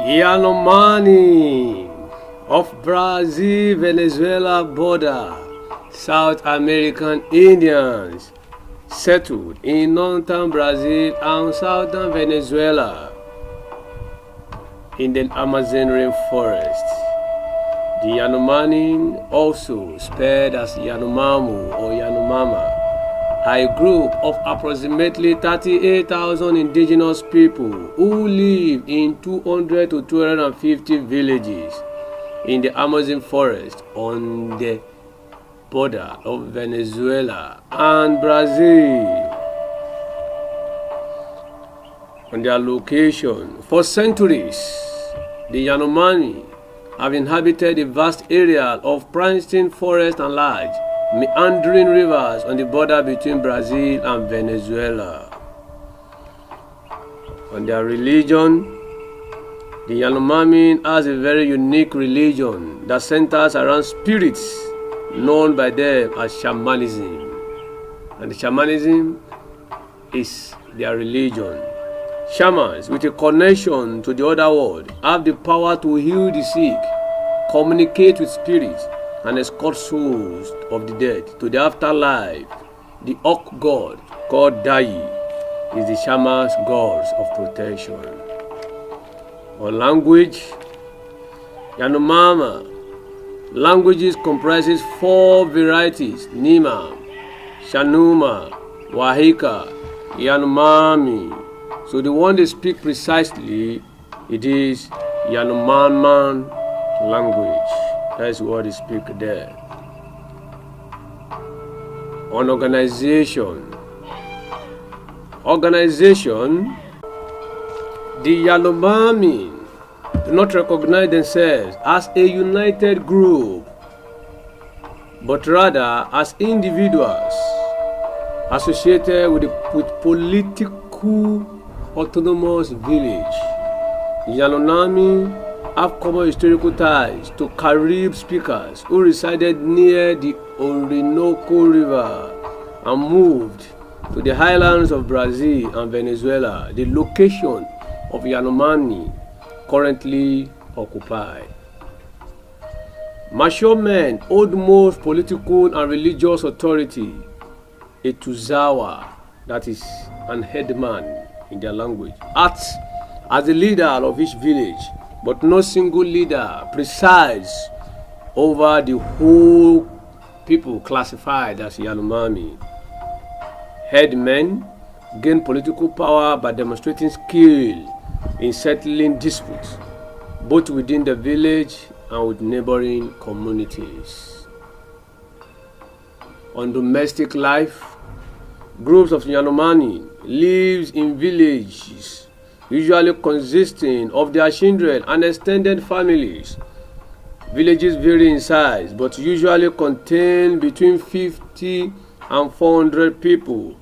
Yanomami of Brazil-Venezuela border, South American Indians settled in northern Brazil and southern Venezuela in the Amazon rainforest. The Yanomami, also spelled as Yanomami or Yanomama, are a group of approximately 38,000 indigenous people who live in 200 to 250 villages in the Amazon forest on the border of Venezuela and Brazil. On their location, for centuries, the Yanomami have inhabited a vast area of pristine forest and large, meandering rivers on the border between Brazil and Venezuela. On their religion, the Yanomami has a very unique religion that centers around spirits known by them as shamanism. And the shamanism is their religion. Shamans with a connection to the other world have the power to heal the sick, communicate with spirits, and escort souls of the dead to the afterlife. The oak god, called Dai, is the shaman's gods of protection. On language, Yanomama languages comprises 4 varieties: Nima, Shanuma, Wahika, Yanomami. So the one they speak precisely, it is Yanomami language. That's what they speak there. On organization, the Yanomami do not recognize themselves as a united group, but rather as individuals associated with political autonomous village. The Yanomami have common historical ties to Carib speakers who resided near the Orinoco River and moved to the highlands of Brazil and Venezuela, the location of Yanomami currently occupied. Mature men hold most political and religious authority. A Tuzawa, that is an headman in their language, acts as the leader of each village, but no single leader presides over the whole people classified as Yanomami. Headmen gain political power by demonstrating skill in settling disputes, both within the village and with neighboring communities. On domestic life, groups of Yanomami live in villages, usually consisting of their children and extended families. Villages vary in size, but usually contain between 50 and 400 people.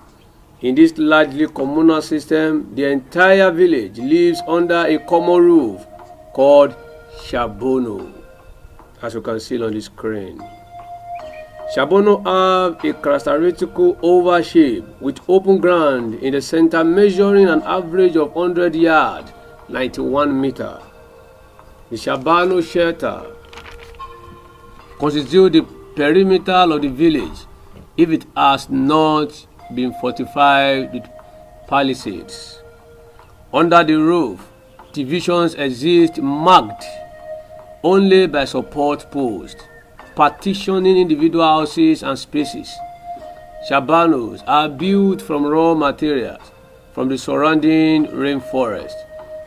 In this largely communal system, the entire village lives under a common roof called Shabono, as you can see on the screen. Shabono have a characteristical oval shape with open ground in the center, measuring an average of 100 yards, 91 meters. The Shabono shelter constitutes the perimeter of the village if it has not been fortified with palisades. Under the roof, divisions exist marked only by support posts, partitioning individual houses and spaces. Shabanos are built from raw materials from the surrounding rainforest.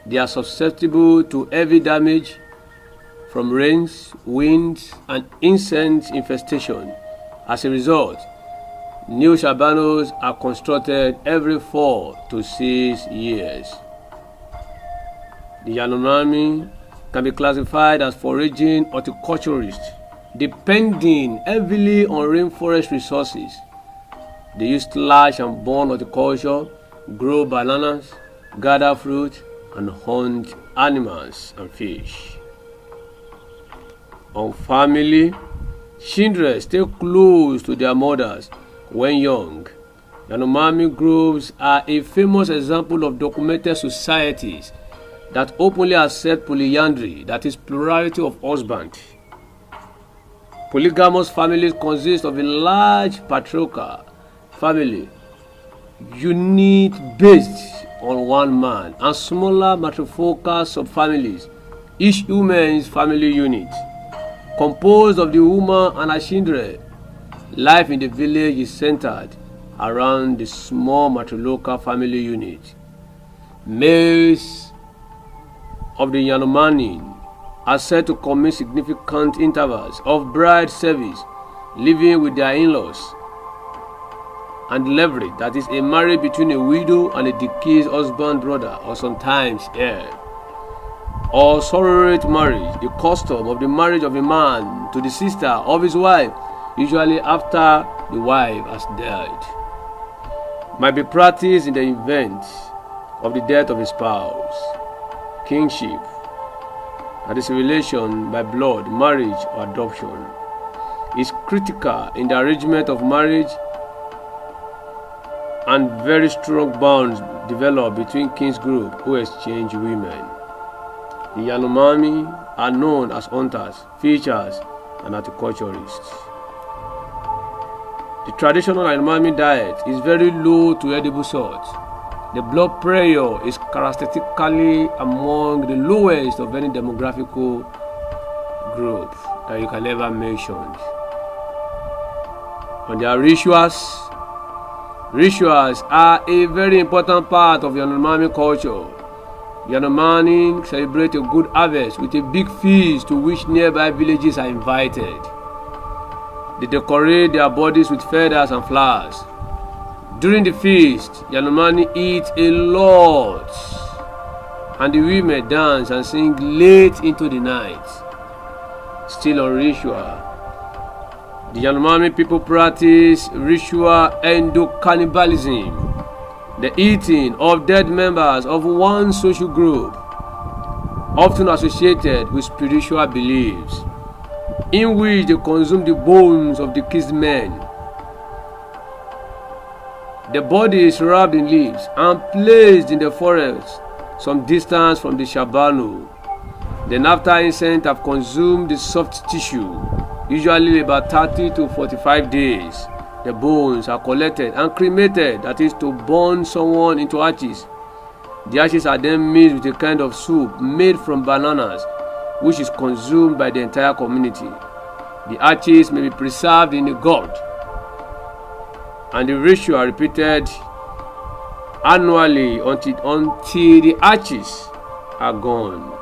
They are susceptible to heavy damage from rains, winds, and insect infestation. As a result, new Shabanos are constructed every 4 to 6 years. The Yanomami can be classified as foraging horticulturists, depending heavily on rainforest resources. They use slash and burn horticulture, grow bananas, gather fruit, and hunt animals and fish. On family, children stay close to their mothers when young. Yanomami groups are a famous example of documented societies that openly accept polyandry, that is plurality of husband. Polygamous families consist of a large patriarchal family unit based on one man and smaller matrifocal subfamilies, each woman's family unit, composed of the woman and her children. Life in the village is centered around the small matrilocal family unit. Males of the Yanomami are said to commit significant intervals of bride service, living with their in-laws, and leverage, that is a marriage between a widow and a deceased husband, brother, or sometimes heir, or surrogate marriage, the custom of the marriage of a man to the sister of his wife, usually after the wife has died, might be practiced in the event of the death of a spouse. Kingship, that is a relation by blood, marriage, or adoption, is critical in the arrangement of marriage, and very strong bonds develop between kings group who exchange women. The Yanomami are known as hunters, fishers, and horticulturists. The traditional Yanomami diet is very low to edible salt. The blood pressure is characteristically among the lowest of any demographical group that you can ever mention. On their rituals are a very important part of Yanomami culture. Yanomami celebrate a good harvest with a big feast to which nearby villages are invited. They decorate their bodies with feathers and flowers. During the feast, Yanomami eat a lot, and the women dance and sing late into the night. Still on ritual, the Yanomami people practice ritual endocannibalism, the eating of dead members of one social group, often associated with spiritual beliefs, in which they consume the bones of the deceased men. The body is wrapped in leaves and placed in the forest some distance from the shabano. Then after incense have consumed the soft tissue, usually about 30 to 45 days, the bones are collected and cremated, that is to burn someone into ashes. The ashes are then mixed with a kind of soup made from bananas, which is consumed by the entire community. The ashes may be preserved in a gourd, and the ritual repeated annually until the ashes are gone.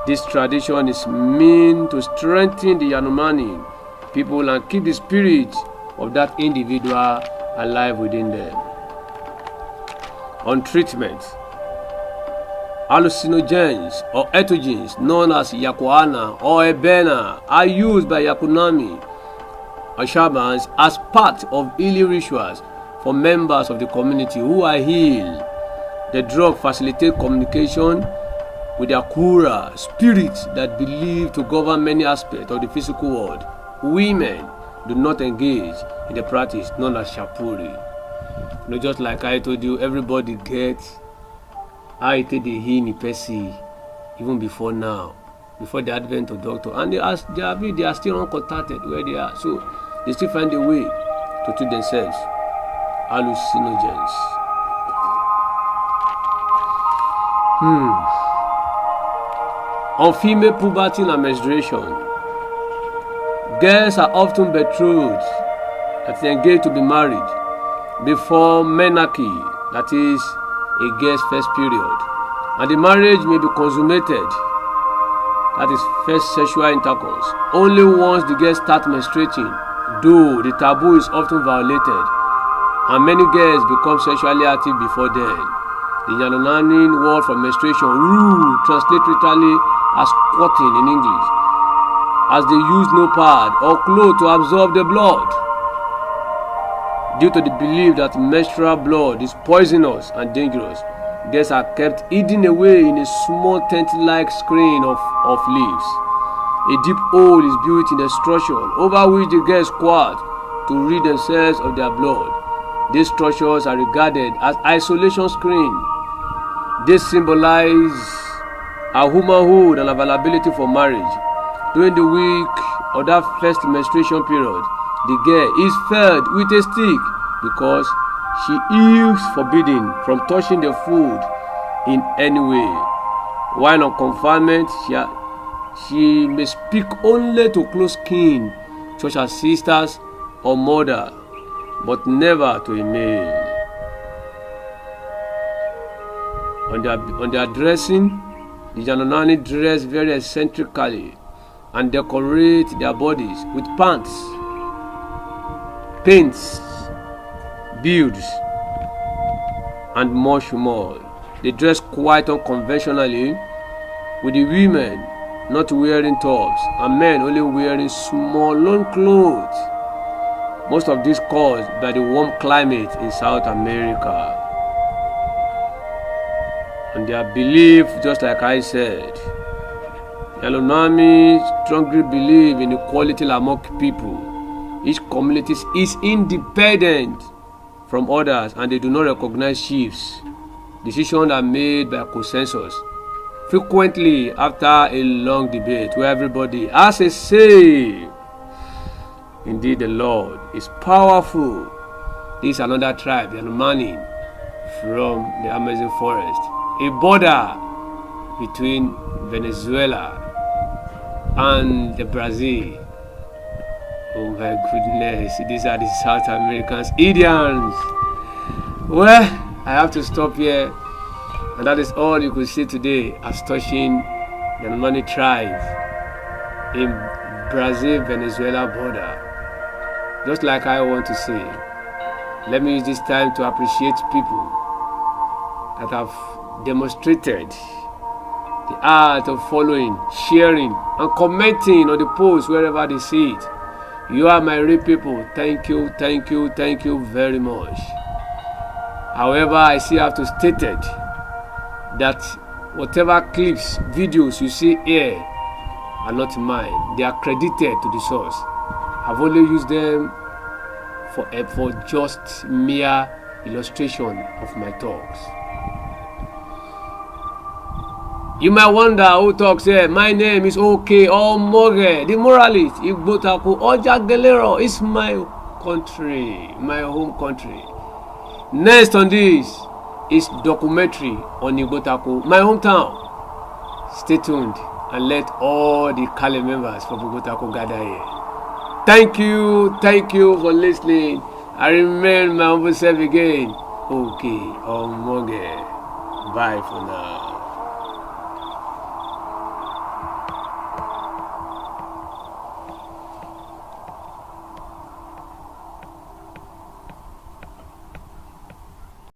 This tradition is meant to strengthen the Yanomami people and keep the spirit of that individual alive within them. On treatment, hallucinogens or entheogens known as yakuana or ebena are used by Yanomami or shamans as part of healing rituals for members of the community who are healed. The drug facilitates communication with the Akura, spirits that believe to govern many aspects of the physical world. Women do not engage in the practice known as shapuri. Just like I told you, everybody gets how it they heal in person even before now, before the advent of doctor, and they are still uncontacted where they are, so they still find a way to treat themselves. Hallucinogens. On female puberty and menstruation, girls are often betrothed that they engage to be married before menarche, that is a girl's first period, and the marriage may be consummated, that is first sexual intercourse, only once the girl starts menstruating, though the taboo is often violated and many girls become sexually active before then. The Yanomami word for menstruation, rule, translate literally as squatting in English, as they use no pad or cloth to absorb the blood. Due to the belief that menstrual blood is poisonous and dangerous, girls are kept hidden away in a small tent-like screen of leaves. A deep hole is built in the structure over which the girls squat to rid themselves of their blood. These structures are regarded as isolation screen. They symbolize her womanhood and availability for marriage. During the week of that first menstruation period, the girl is fed with a stick because she is forbidden from touching the food in any way. While on confinement, she may speak only to close kin, such as sisters or mother, but never to a male. On their dressing, the Yanomami dress very eccentrically and decorate their bodies with pants, paints, beads, and much more. They dress quite unconventionally, with the women not wearing tops and men only wearing small long clothes. Most of this caused by the warm climate in South America. And their belief, just like I said, Yanomami strongly believe in equality among people. Each community is independent from others and they do not recognize chiefs. Decisions are made by consensus, frequently after a long debate where everybody has a say. Indeed, the Lord is powerful. This is another tribe, Yanomami, from the Amazon forest, a border between Venezuela and the Brazil. Oh my goodness, these are the South Americans, Indians. Well, I have to stop here, and that is all you could see today as touching the Yanomami tribe in Brazil-Venezuela border. Just like I want to say, let me use this time to appreciate people that have demonstrated the art of following, sharing, and commenting on the post wherever they see it. You are my real people. Thank you, thank you, thank you very much. However, I still have to state it that whatever clips, videos you see here are not mine. They are credited to the source. I've only used them for just mere illustration of my talks. You might wonder who talks here. My name is OK Omoge, the moralist, Igbotaku, Ojagelero. It's my country, my home country. Next on this is documentary on Igbotaku, my hometown. Stay tuned and let all the Kale members from Igbotaku gather here. Thank you for listening. I remain my humble self again, OK Omoge. Bye for now.